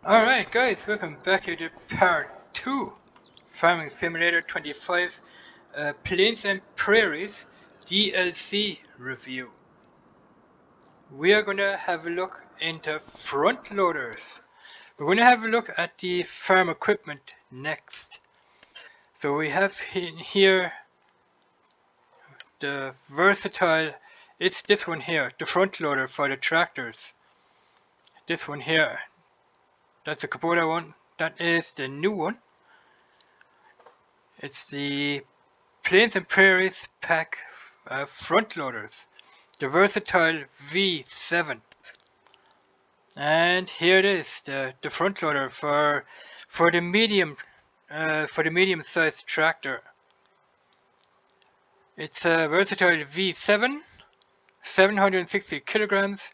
Alright guys, welcome back here to part 2 Farming Simulator 25 Plains and Prairies DLC review. We are going to have a look into front loaders. We're going to have a look at the farm equipment next. So we have here the versatile, it's this one here, the front loader for the tractors. This one here, that's the Kubota one, that is the new one. It's the Plains and Prairies pack front loaders, the versatile V7. And here it is, the front loader for the medium sized tractor. It's a versatile V7, 760 kilograms,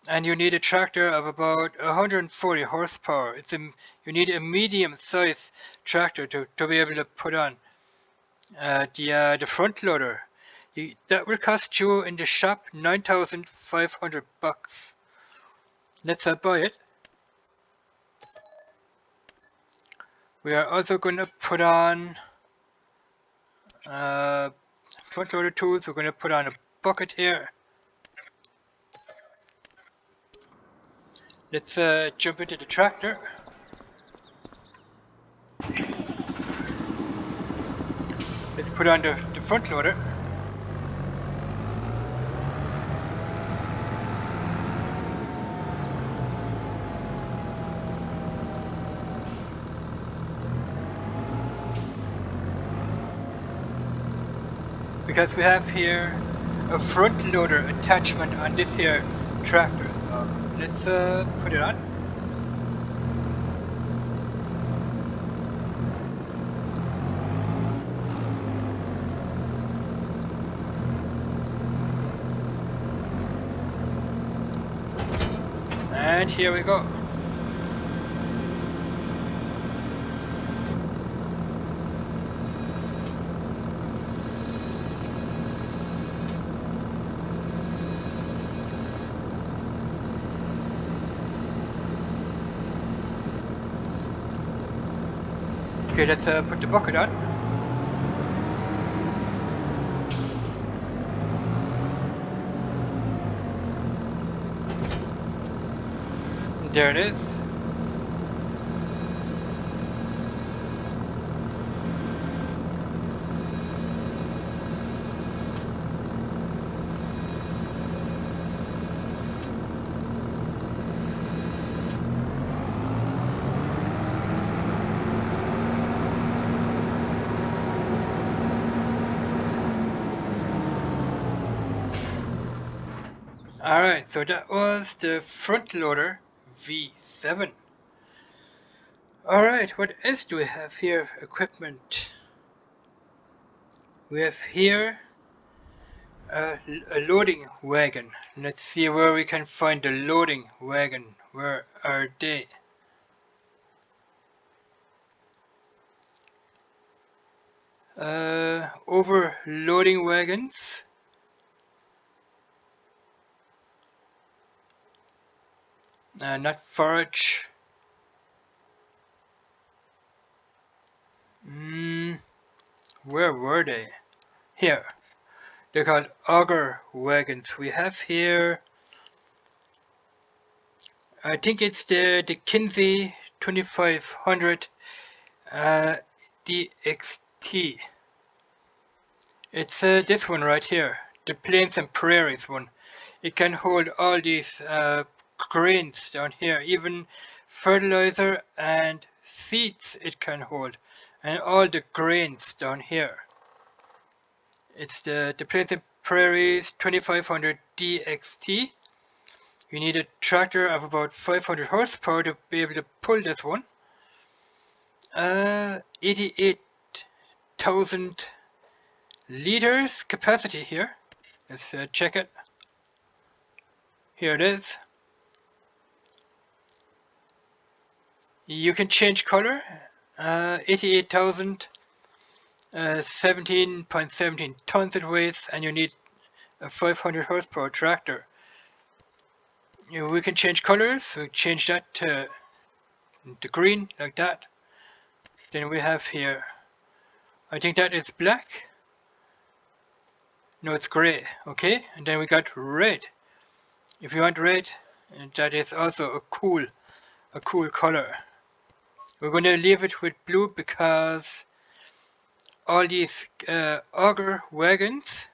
and you need a tractor of about 140 horsepower. You need a medium sized tractor to be able to put on the front loader. That will cost you in the shop 9,500 bucks. Let's buy it. We are also going to put on front loader tools. We're going to put on a bucket here. Let's jump into the tractor. Let's put on the front loader. Because we have here a front loader attachment on this here tractor. So let's put it on. And here we go. Okay, let's put the bucket on. There it is. Alright, so that was the front loader V7. Alright, what else do we have here? Equipment. We have here a loading wagon. Let's see where we can find the loading wagon. Where are they? Overloading wagons. Not forage. Where were they? Here. They're called auger wagons. We have here, I think it's the Kinsey 2500 DXT. It's this one right here, the Plains and Prairies one. It can hold all these grains down here, even fertilizer and seeds it can hold, and all the grains down here. It's the Plains and Prairies 2500 DXT. You need a tractor of about 500 horsepower to be able to pull this one. 88,000 liters capacity here. Let's check it. Here it is. You can change color. 88,000, 17.17 tons it weighs, and you need a 500 horsepower tractor. We can change colors. We change that to the green like that. Then we have here, I think that is black. No, it's gray. Okay, and then we got red. If you want red, that is also a cool color. We're going to leave it with blue because all these auger wagons,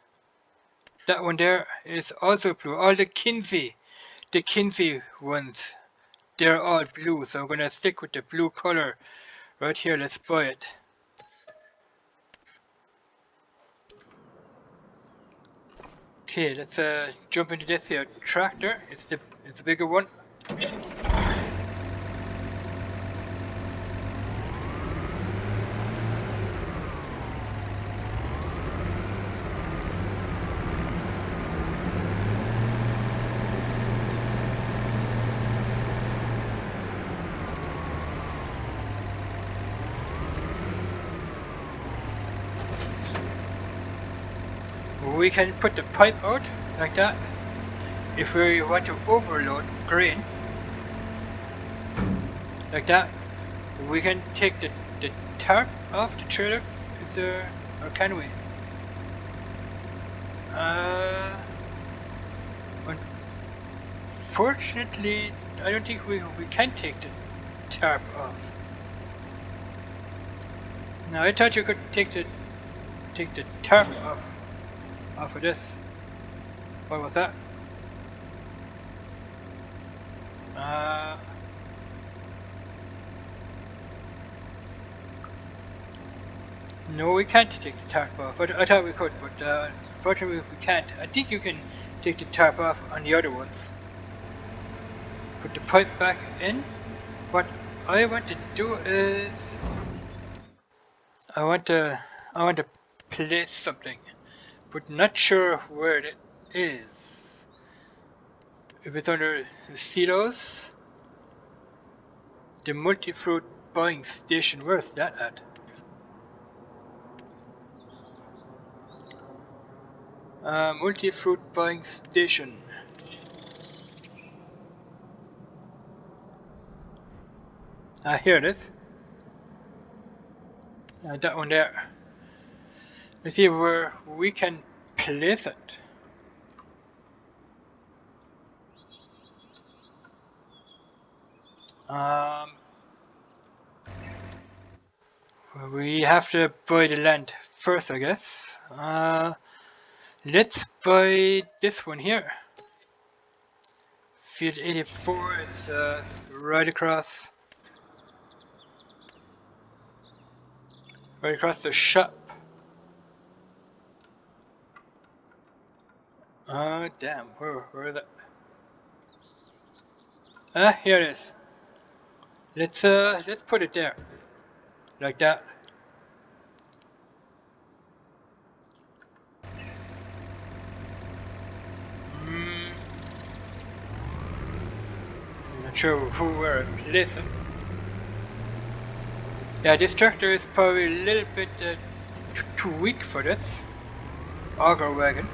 that one there is also blue. All the Kinsey ones, they're all blue. So I'm going to stick with the blue color right here. Let's buy it. Okay, let's jump into this here tractor. It's a bigger one. We can put the pipe out like that if we want to overload grain like that. We can take the tarp off the trailer. Is there, or can we? Unfortunately, I don't think we can take the tarp off. Now I thought you could take the tarp off of this. What was that? No, we can't take the tarp off. I thought we could, but unfortunately we can't. I think you can take the tarp off on the other ones. Put the pipe back in. What I want to do is I want to place something, but not sure where it is. If it's under the silos, the multi-fruit buying station. Where's that at? Multi-fruit buying station. Here it is. That one there. Let's see where we can place it. We have to buy the land first, I guess. Let's buy this one here. Field 84 is right across the shop. Damn, where is that? Here it is. Let's put it there, like that. I'm not sure where I place it. Yeah, this tractor is probably a little bit too weak for this auger wagon.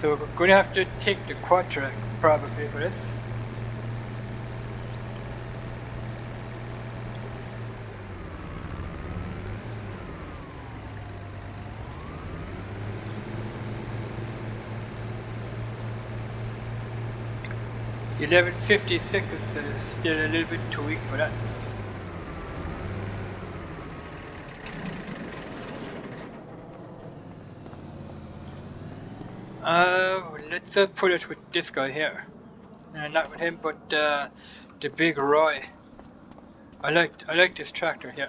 So we're going to have to take the quad track probably for this. The 1156 is still a little bit too weak for that. Let's put it with this guy here. Not with him, but the big Roy. I like this tractor here.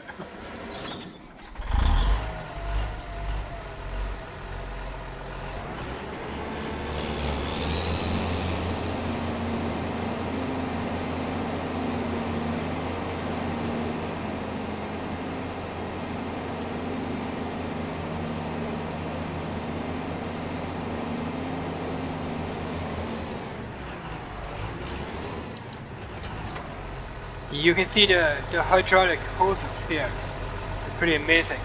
You can see the hydraulic hoses here. They're pretty amazing.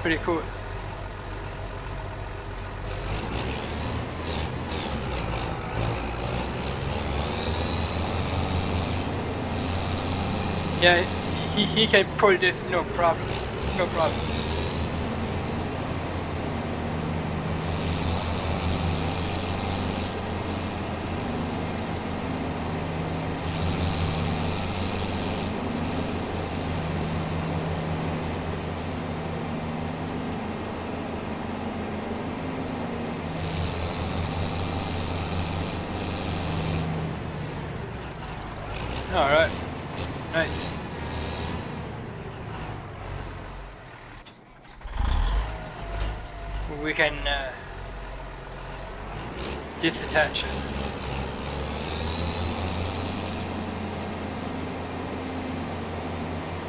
Pretty cool. Yeah, he can pull this, no problem. No problem. Alright. Nice. We can disattach it.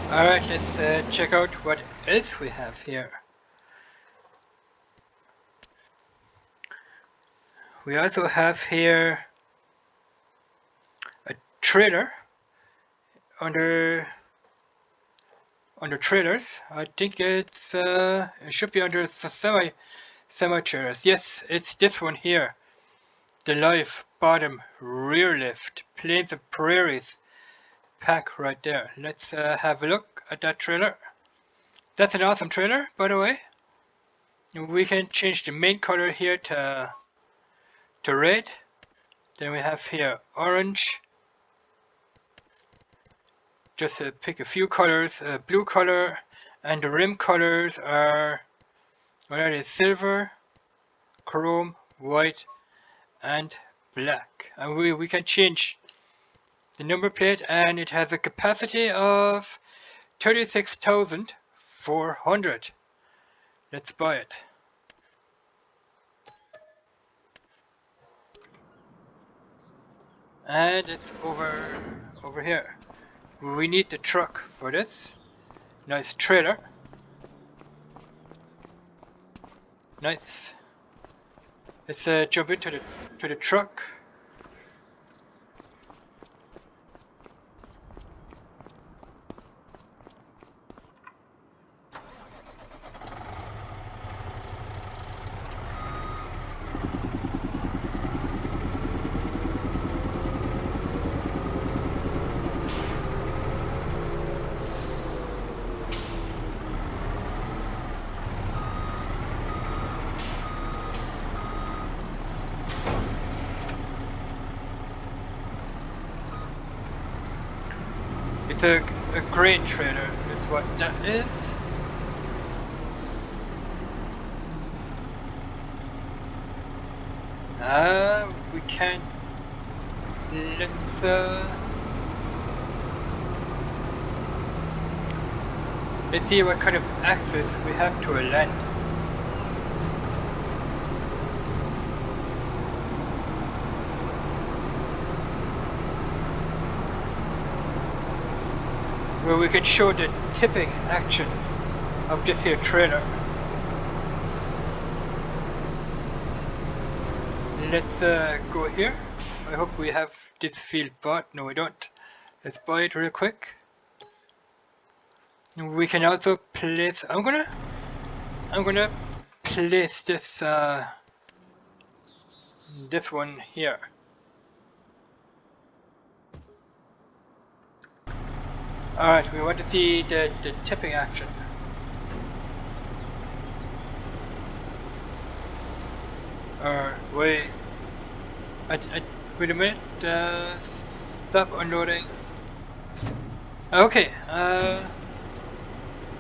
Alright, let's check out what else we have here. We also have here a trailer under trailers. I think it should be under the semi trailers. Yes, it's this one here. The live bottom rear lift Plains and Prairies pack right there. Let's have a look at that trailer. That's an awesome trailer, by the way. We can change the main color here to red. Then we have here orange. Just pick a few colors. Blue color, and the rim colors are, what are they? Silver, chrome, white, and black. And we can change the number plate, and it has a capacity of 36,400. Let's buy it. And it's over here. We need the truck for this. Nice trailer. Nice. Let's jump into the truck. It's a grain trailer, that's what that is. We can't, let's see what kind of access we have to a land. Where we can show the tipping action of this here trailer. Let's go here. I hope we have this field bought. No, we don't. Let's buy it real quick. We can also place. I'm gonna place this this one here. Alright, we want to see the tipping action. Wait. Wait a minute. Stop unloading. Okay.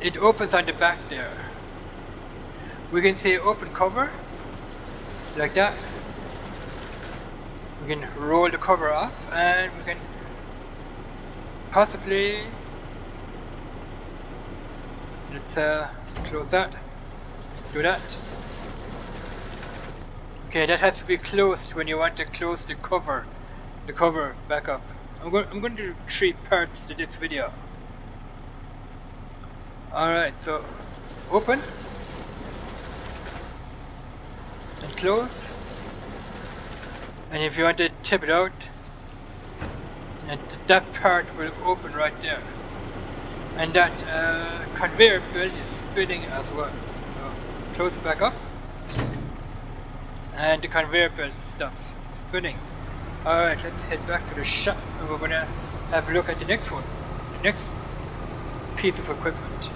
It opens on the back there. We can say open cover. Like that. We can roll the cover off, and we can possibly, let's close that, do that. Okay, that has to be closed when you want to close the cover back up. I'm going to do 3 parts to this video. Alright, so open and close, and if you want to tip it out, and that part will open right there, and that conveyor belt is spinning as well. So close it back up, and the conveyor belt stops spinning. Alright, let's head back to the shop, and we're gonna have a look at the next one. The next piece of equipment.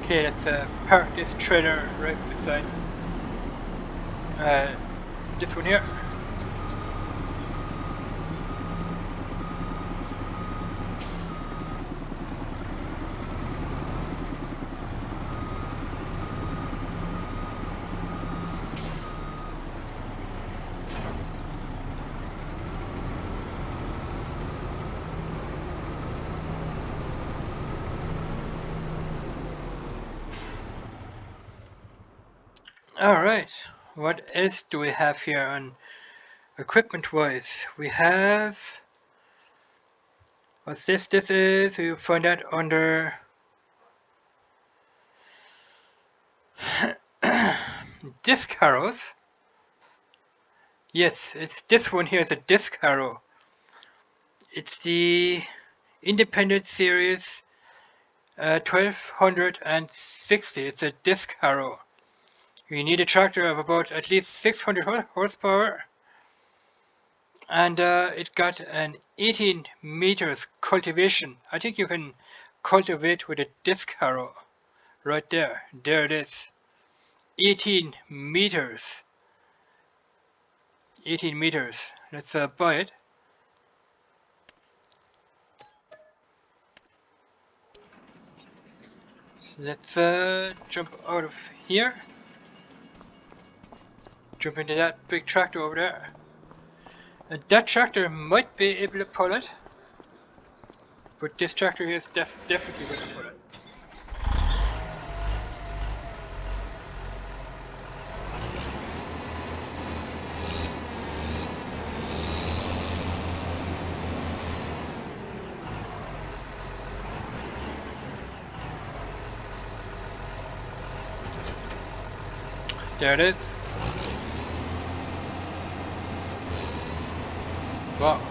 Okay, let's park this trailer right beside this one here. Alright, what else do we have here on equipment wise? We have, what's this? This is, we'll find out under disc harrows. Yes, it's this one here, the disc harrow. It's the Independent Series 1260. It's a disc harrow. You need a tractor of about at least 600 horsepower, and it got an 18 meters cultivation. I think you can cultivate with a disc harrow right there. There it is. 18 meters. 18 meters. Let's buy it. Let's jump out of here. Jump into that big tractor over there. That tractor might be able to pull it, but this tractor here is definitely going to pull it. There it is. Wow.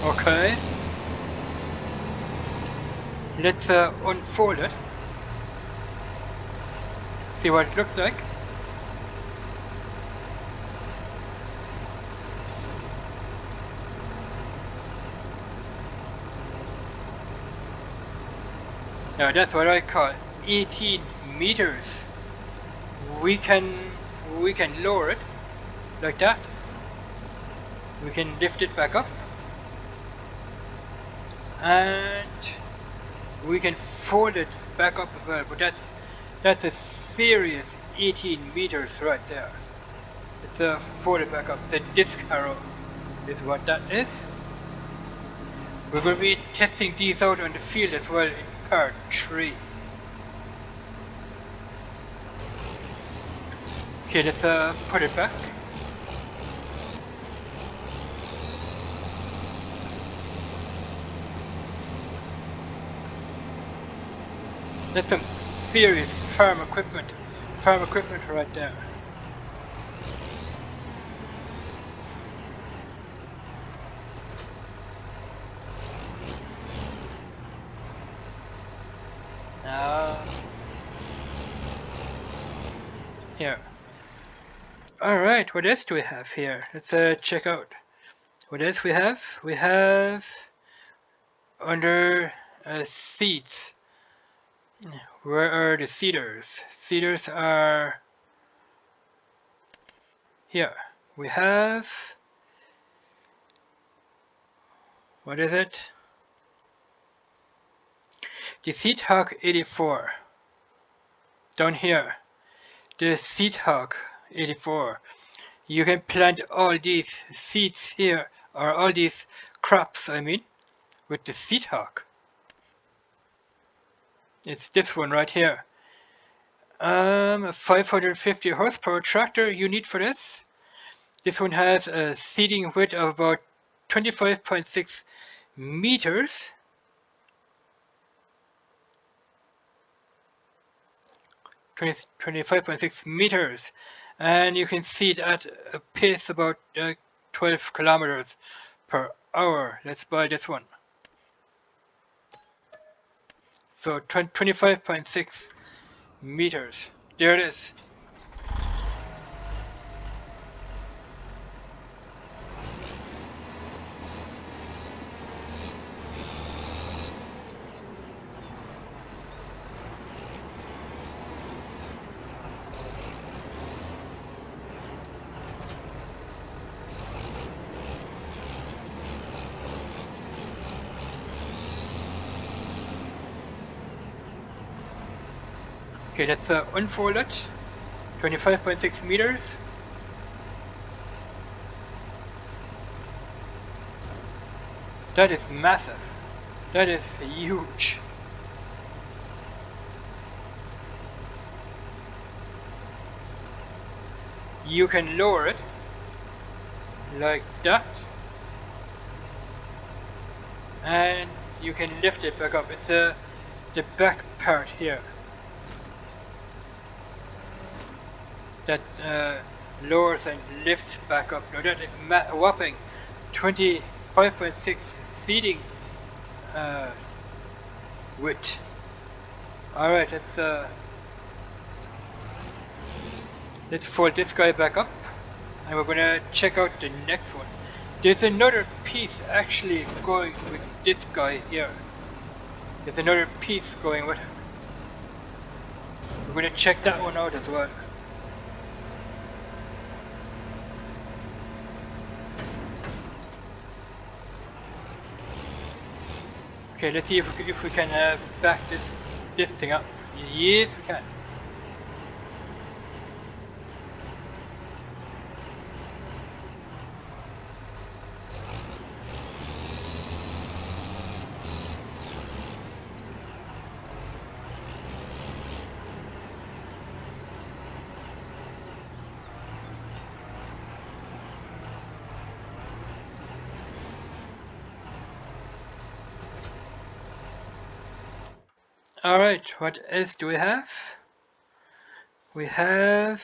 Okay. Let's unfold it. See what it looks like. Now that's what I call 18 meters. We can lower it like that. We can lift it back up, and we can fold it back up as well. But that's a serious 18 meters right there. It's a folded back up. It's a disc harrow, is what that is. We're going to be testing these out on the field as well in part 3. Okay, let's put it back. That's some serious farm equipment right there. Here. Alright, what else do we have here? Let's check out. What else we have? We have under seeds. Where are the seeders? Seeders are here. We have, what is it? The Seed Hawk 84. Down here. The Seed Hawk 84. You can plant all these seeds here, or all these crops, I mean, with the Seed Hawk. It's this one right here. A 550 horsepower tractor you need for this. This one has a seeding width of about 25.6 meters. 25.6 meters, and you can see it at a pace about 12 kilometers per hour. Let's buy this one. So 25.6 meters. There it is. Okay, let's unfold it. 25.6 meters. That is massive. That is huge. You can lower it like that, and you can lift it back up. It's the back part here that lowers and lifts back up. Now that is a whopping 25.6 seating width. Alright, let's fold this guy back up, and we're gonna check out the next one. There's another piece actually going with this guy here. There's another piece going with him. We're gonna check that one out as well. Okay, let's see if we can back this thing up. Yes, we can. Alright, what else do we have? We have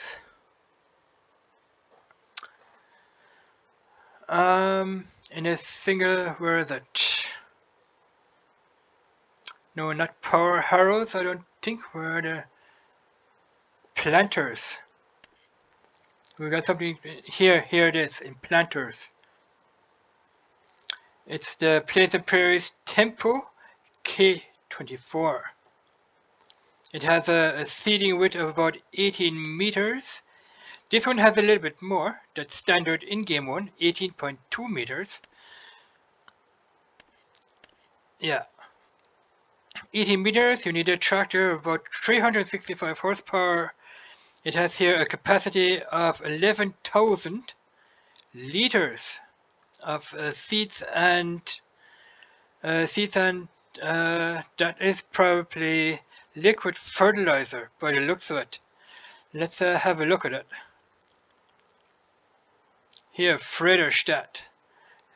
in a single, where is it? No, not power harrows, I don't think. Where are the planters? We got something here it is, in planters. It's the Plains and Praries Tempo K24. It has a seating width of about 18 meters. This one has a little bit more. That's standard in-game one, 18.2 meters. Yeah. 18 meters, you need a tractor of about 365 horsepower. It has here a capacity of 11,000 liters of seeds, and that is probably liquid fertilizer by the looks of it. Let's have a look at it. Here, Frederstadt.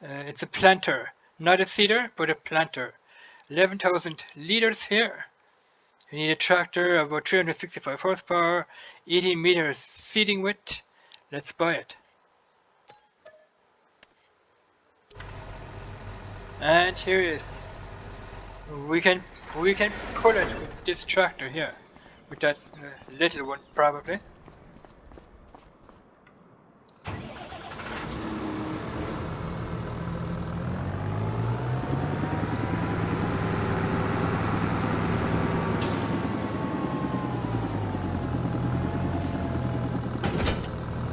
It's a planter, not a seeder, but a planter. 11,000 liters here. You need a tractor of about 365 horsepower, 18 meters seating width. Let's buy it. And here it is. We can pull it with this tractor here, with that little one probably.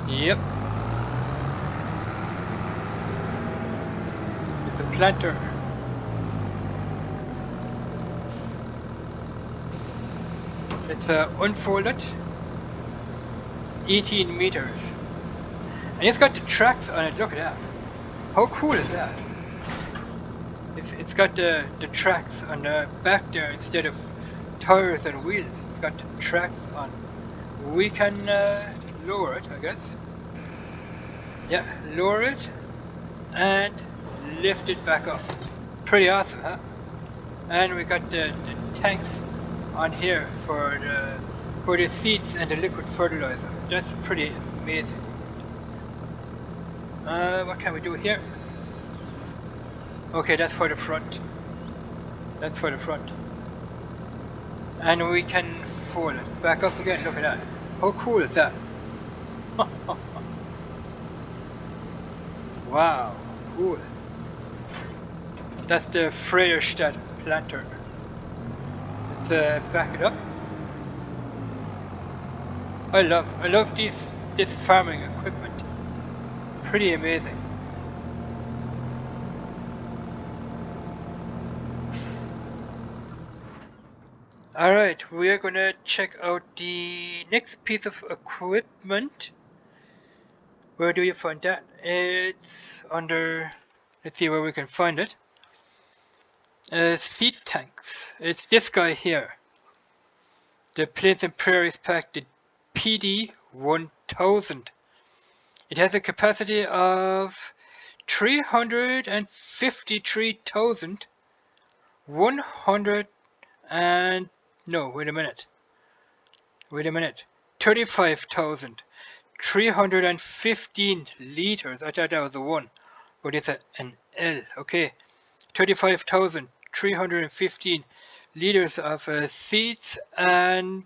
Yep. It's a planter. It's unfolded. 18 meters. And it's got the tracks on it, look at that. How cool is that? It's got the tracks on the back there instead of tires and wheels. It's got the tracks on. We can lower it, I guess. Yeah, lower it and lift it back up. Pretty awesome, huh? And we got the tanks on here for the seeds and the liquid fertilizer. That's pretty amazing. What can we do here? Okay, that's for the front. That's for the front. And we can fold it back up again. Look at that. How cool is that? Wow, cool. That's the Frederstadt planter. Let's back it up. I love this farming equipment. Pretty amazing. Alright, we are gonna check out the next piece of equipment. Where do you find that? It's under, let's see where we can find it. Seed tanks. It's this guy here. The Plains and Prairies pack, the PD 1000. It has a capacity of 353,100 and no, wait a minute. 35,315 liters. I thought that was a 1, but it's an L. Okay, 35,315 liters of seeds and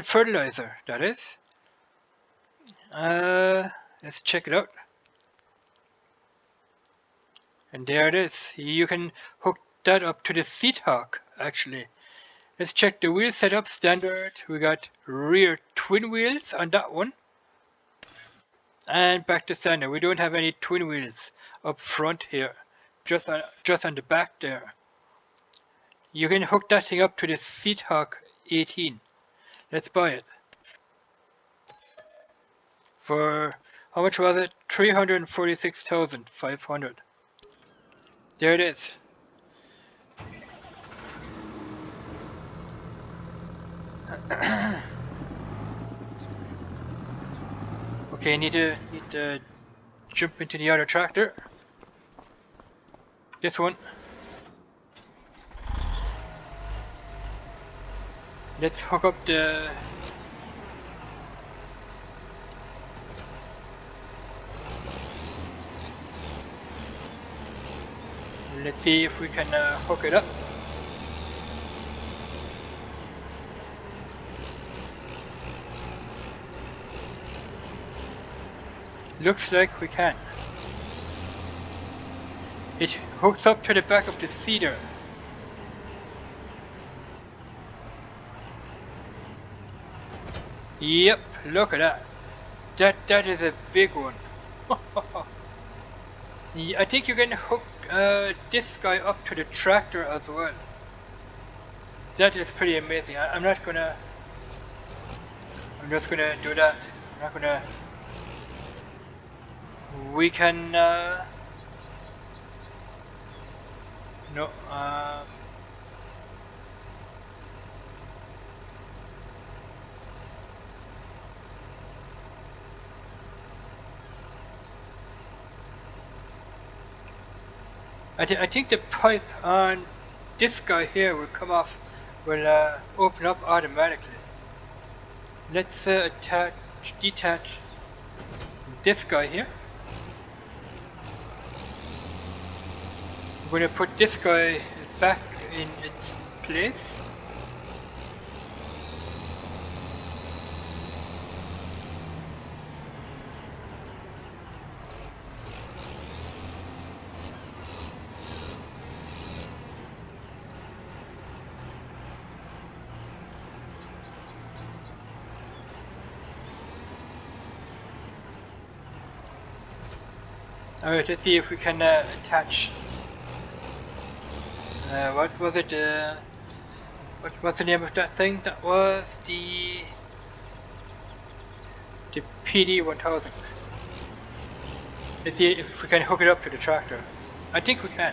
fertilizer. That is. Let's check it out. And there it is. You can hook that up to the Seed Hawk, actually. Let's check the wheel setup. Standard. We got rear twin wheels on that one. And back to standard. We don't have any twin wheels up front here. Just on the back there. You can hook that thing up to the Seed Hawk 18. Let's buy it. For, how much was it? 346,500. There it is. Okay, need to jump into the other tractor. This one. Let's hook up the let's see if we can hook it up. Looks like we can. It hooks up to the back of the seeder. Yep, look at that. That is a big one. I think you can hook this guy up to the tractor as well. That is pretty amazing. I'm just gonna do that. I'm not gonna. We can. No. I think the pipe on this guy here will come off, will open up automatically. Let's detach this guy here. I'm going to put this guy back in its place. Alright, let's see if we can attach. What was it? What's the name of that thing? That was the PD 1000. Let's see if we can hook it up to the tractor. I think we can.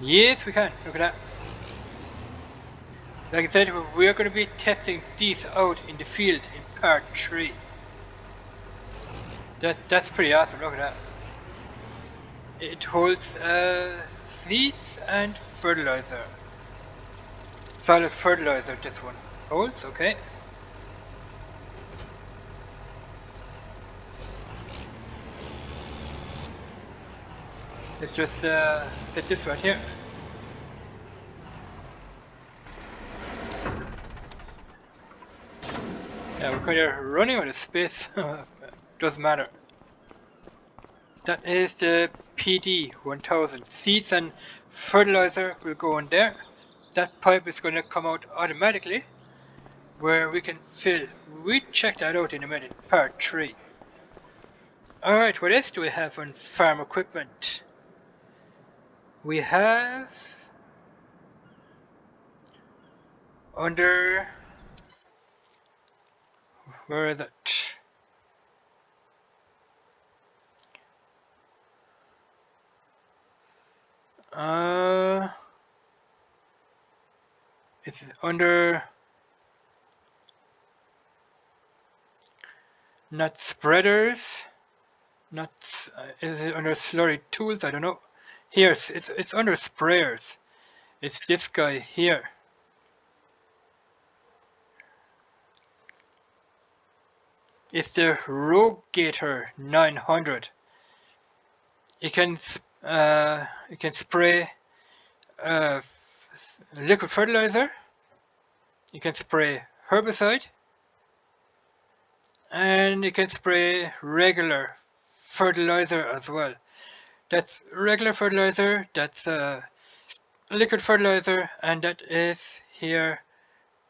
Yes, we can. Look at that. Like I said, we're going to be testing these out in the field in part 3. That's pretty awesome. Look at that. It holds seeds and fertilizer. Solid fertilizer. This one holds. Okay. Let's just set this right here. Yeah, we're kind of running out of space. Doesn't matter. That is the PD 1000. Seeds and fertilizer will go in there. That pipe is going to come out automatically where we can fill. We check that out in a minute. Part 3. Alright, what else do we have on farm equipment? We have under, where is it? It's under, not spreaders, not, is it under slurry tools? I don't know. Here, it's under sprayers. It's this guy here. It's the Rogator 900. It can spray liquid fertilizer. You can spray herbicide, and you can spray regular fertilizer as well. That's regular fertilizer. That's liquid fertilizer, and that is here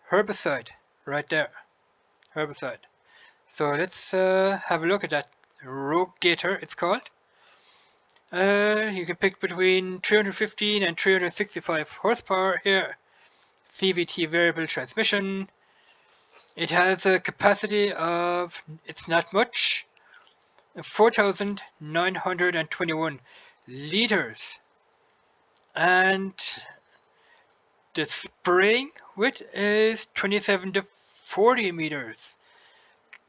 herbicide right there. Herbicide. So let's have a look at that Rogator. It's called. You can pick between 315 and 365 horsepower here. CVT variable transmission. It has a capacity of, it's not much, 4,921 liters. And the spraying width is 27 to 40 meters.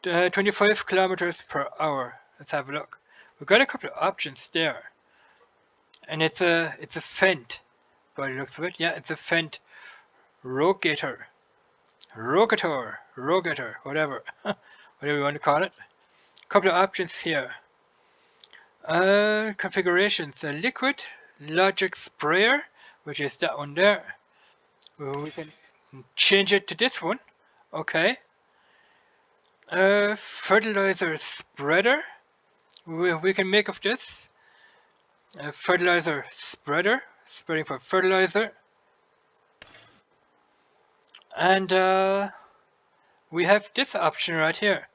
25 kilometers per hour. Let's have a look. We've got a couple of options there. And it's a Fendt by the looks of it. Yeah, it's a Fendt Rogator. Rogator, whatever. Whatever you want to call it. Couple of options here. Configurations. A liquid logic sprayer, which is that one there. We can change it to this one. Okay. Fertilizer spreader. We can make of this. A fertilizer spreader. Spreading for fertilizer. And we have this option right here.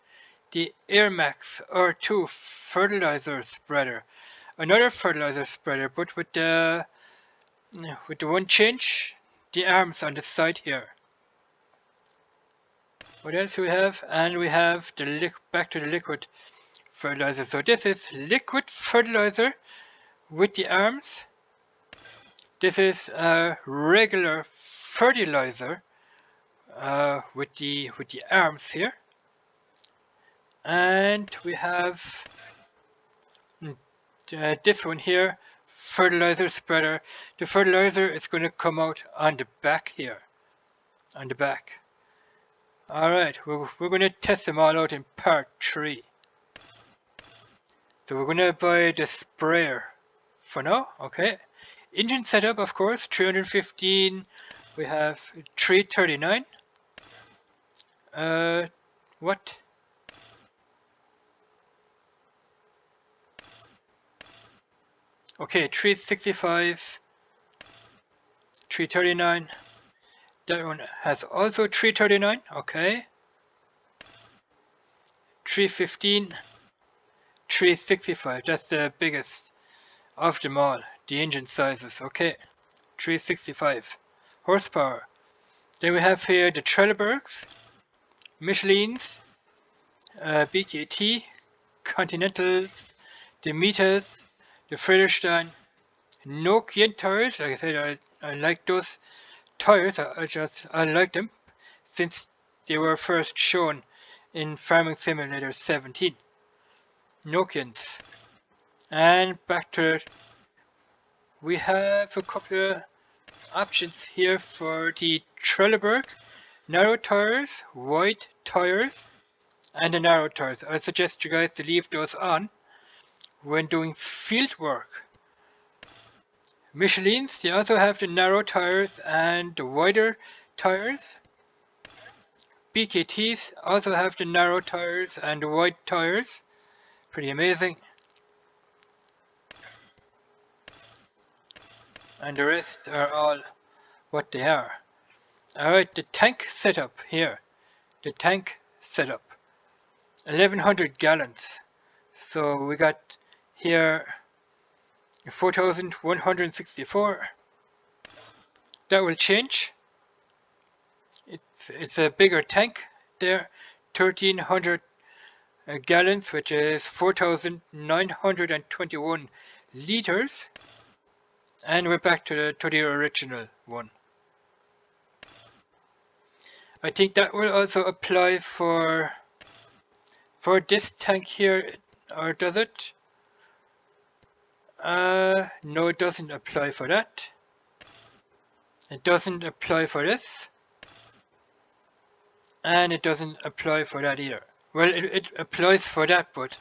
The AirMax R2 fertilizer spreader. Another fertilizer spreader, but with the one change, the arms on the side here. What else we have? And we have the back to the liquid fertilizer. So this is liquid fertilizer with the arms. This is a regular fertilizer with the arms here. And we have this one here, fertilizer spreader. The fertilizer is going to come out on the back here, on the back. Alright, we're going to test them all out in part 3. So we're going to buy the sprayer for now, okay. Engine setup, of course, 315, we have 339. What? Okay, 365, 339. That one has also 339, okay. 315, 365, that's the biggest of them all, the engine sizes, okay. 365 horsepower. Then we have here the Trelleborgs, Michelins, BKT, Continentals, the Mitas, the Friedrichshain, Nokian tires. Like I said, I like those tires. I like them since they were first shown in Farming Simulator 17. Nokians. And back to it. We have a couple of options here for the Trelleborg. Narrow tires, wide tires, and the narrow tires. I suggest you guys to leave those on when doing field work. Michelins, they also have the narrow tires and the wider tires. BKTs also have the narrow tires and the wide tires. Pretty amazing. And the rest are all what they are. Alright, the tank setup here. The tank setup. 1100 gallons. So we got here 4164. That will change. It's a bigger tank there. 1300 gallons, which is 4921 liters. And we're back to the original one. I think that will also apply for this tank here, or does it? No, it doesn't apply for that. It doesn't apply for this. And it doesn't apply for that either. Well, it applies for that, but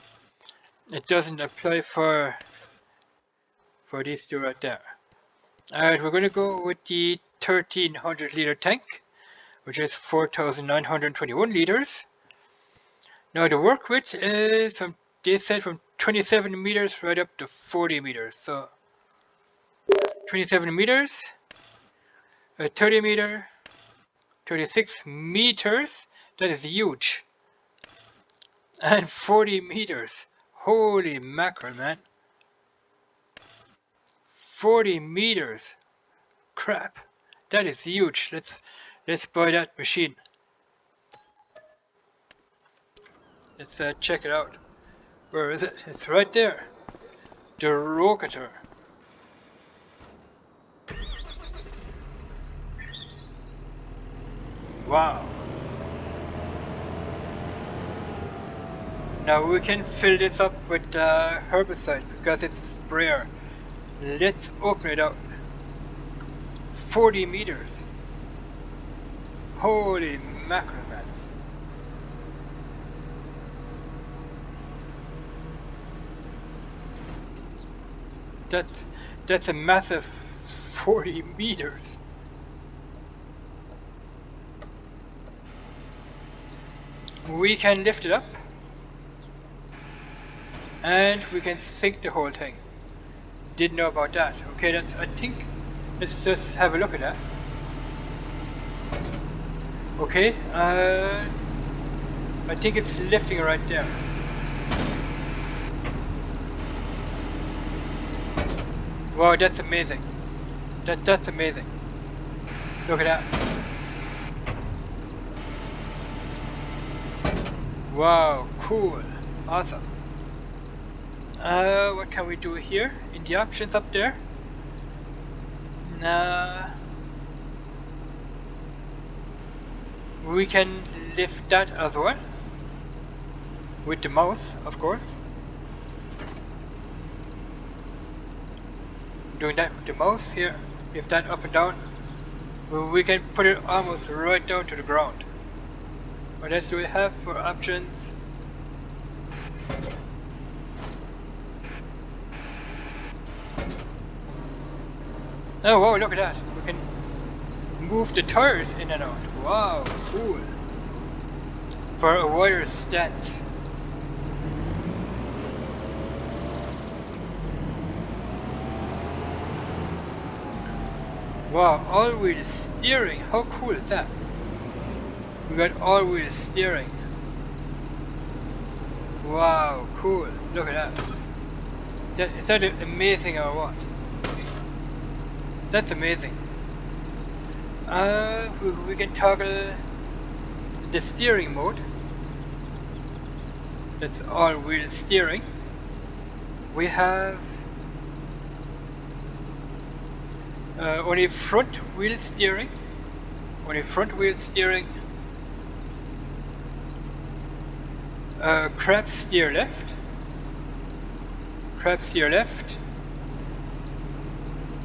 it doesn't apply for these two right there. Alright, we're going to go with the 1300 liter tank, which is 4921 liters. Now the work width is they said from 27 meters right up to 40 meters. So 27 meters, 30 meter, 36 meters, that is huge. And 40 meters, holy mackerel, man. 40 meters, crap, that is huge. Let's buy that machine. Let's check it out. Where is it? It's right there. The Rocator. Wow. Now we can fill this up with herbicide because it's a sprayer. Let's open it up. 40 meters. Holy mackerel, man. That's a massive 40 meters. We can lift it up and we can sink the whole thing. Didn't know about that. Okay, I think let's just have a look at that. Okay, I think it's lifting right there. Wow, that's amazing. That's amazing. Look at that. Wow, cool. Awesome. What can we do here? In the options up there? We can lift that as well. With the mouse, of course. Doing that with the mouse here. Lift that up and down. We can put it almost right down to the ground. What else do we have for options? Oh wow, look at that. We can move the tires in and out. Wow, cool. For a wider stance. Wow, all-wheel steering. How cool is that? We got all-wheel steering. Wow, cool. Look at that. Is that amazing or what? That's amazing. We can toggle the steering mode. That's all-wheel steering. We have only front wheel steering. Only front wheel steering. Crab steer left. Crab steer left.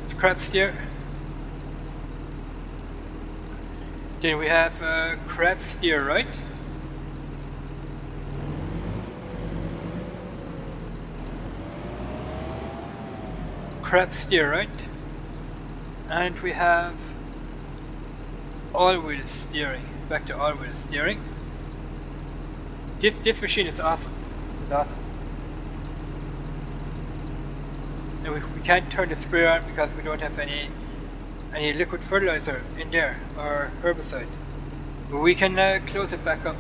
It's crab steer. Then we have crab steer right. Crab steer right. And we have all-wheel steering. Back to all-wheel steering. This machine is awesome. It's awesome. And we can't turn the sprayer on because we don't have any liquid fertilizer in there or herbicide. But we can close it back up.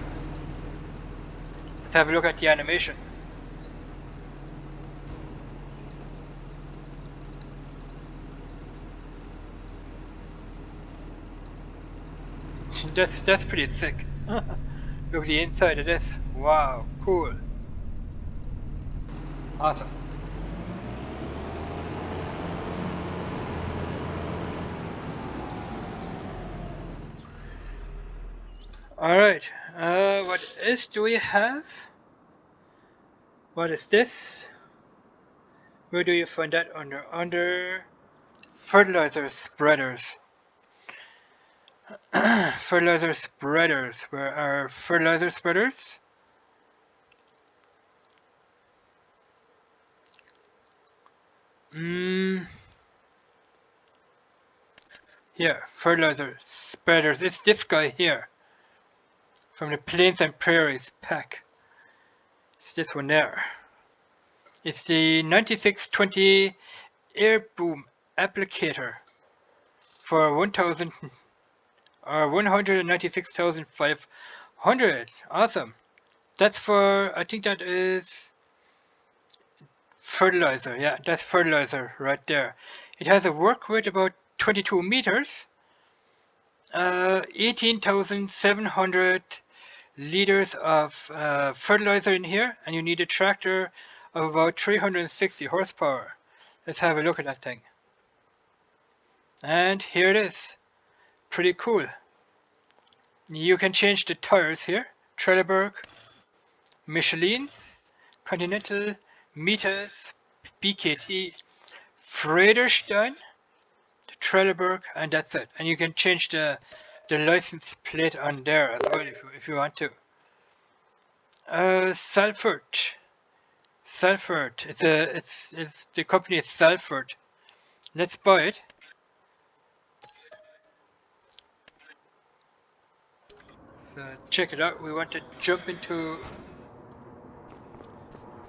Let's have a look at the animation. That's pretty sick. Look at the inside of this. Wow, cool. Awesome. Alright, what else do we have? What is this? Where do you find that under? Under fertilizer spreaders. Fertilizer spreaders. Where are fertilizer spreaders? Here, fertilizer spreaders. It's this guy here. From the Plains and Prairies pack. It's this one there. It's the 9620 air boom applicator for 1000 or 196,500. Awesome. That's for, I think that is fertilizer. Yeah, that's fertilizer right there. It has a work width about 22 meters. 18,700 liters of fertilizer in here, and you need a tractor of about 360 horsepower. Let's have a look at that thing. And here it is. Pretty cool. You can change the tires here. Trelleborg, Michelin, Continental, Mitas, BKT, Frederstein, Trelleborg, and that's it. And you can change the license plate on there as well if you want to. Salford. It's the company is Salford. Let's buy it. So check it out. We want to jump into.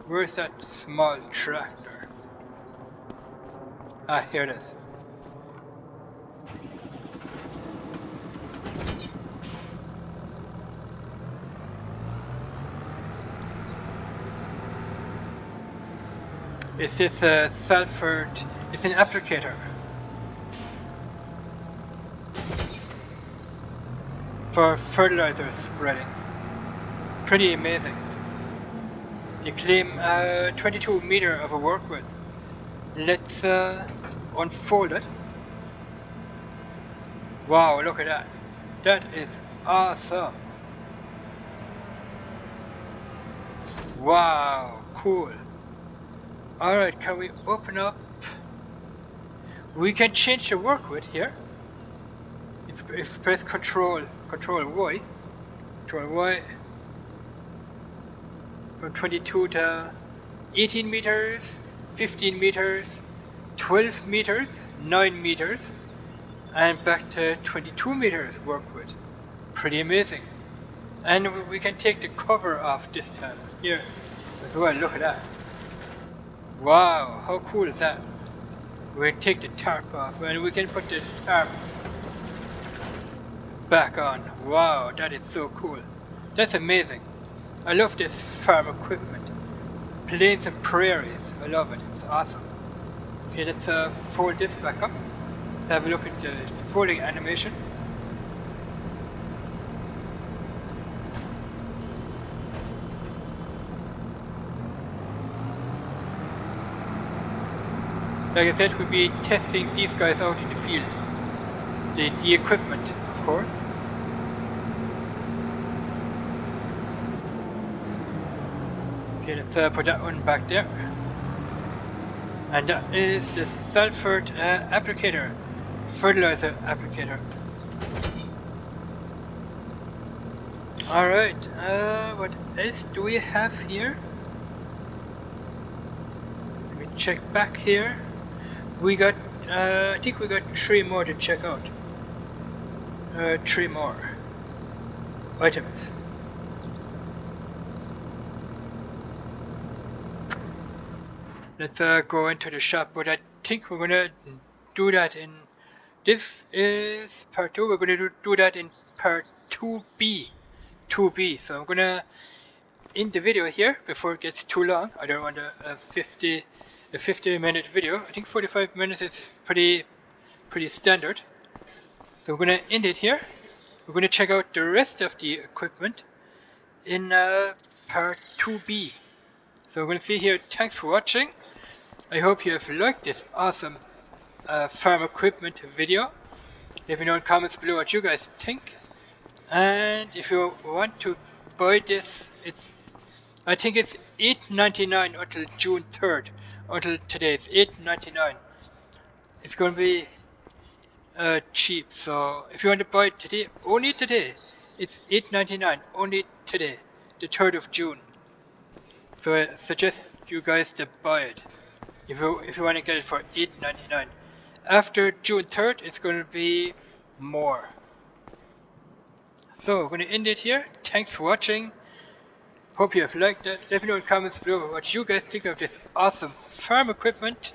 Where's that small tractor? Ah, here it is. It's this Salford. It's an applicator for fertilizer spreading. Pretty amazing. They claim 22 meter of a work width. Let's unfold it. Wow, look at that. That is awesome. Wow, cool. Alright, can we open up? We can change the work width here. If we press Control Y. Control Y. From 22 to 18 meters, 15 meters, 12 meters, 9 meters, and back to 22 meters work width. Pretty amazing. And we can take the cover off this time here as well. Look at that. Wow, how cool is that? We can take the tarp off and we can put the tarp back on. Wow, that is so cool. That's amazing. I love this farm equipment. Plains and Prairies. I love it. It's awesome. Okay, let's fold this back up. Let's have a look at the folding animation. Like I said, we'll be testing these guys out in the field. The equipment, of course. Okay, let's put that one back there. And that is the Salford applicator, fertilizer applicator. Alright, what else do we have here? Let me check back here. We got I think we got 3 more to check out. 3 more items. Let's go into the shop, but I think we're gonna do that in. This is part 2. We're gonna do that in part 2B. 2B. So I'm gonna end the video here before it gets too long. I don't want a 50-minute video. I think 45 minutes is pretty standard. So we're gonna end it here. We're gonna check out the rest of the equipment in part 2B. So we're gonna see here. Thanks for watching. I hope you have liked this awesome farm equipment video. Let me know in the comments below what you guys think. And if you want to buy this, I think it's $8.99 until June 3rd. Until today, it's $8.99. It's going to be cheap. So if you want to buy it today, only today, it's $8.99 only today, the 3rd of June. So I suggest you guys to buy it if you want to get it for $8.99. After June 3rd, it's going to be more. So we're going to end it here. Thanks for watching. Hope you have liked it. Let me know in the comments below what you guys think of this awesome farm equipment.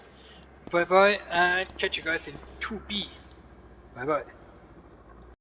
Bye bye, and catch you guys in 2B. Bye bye.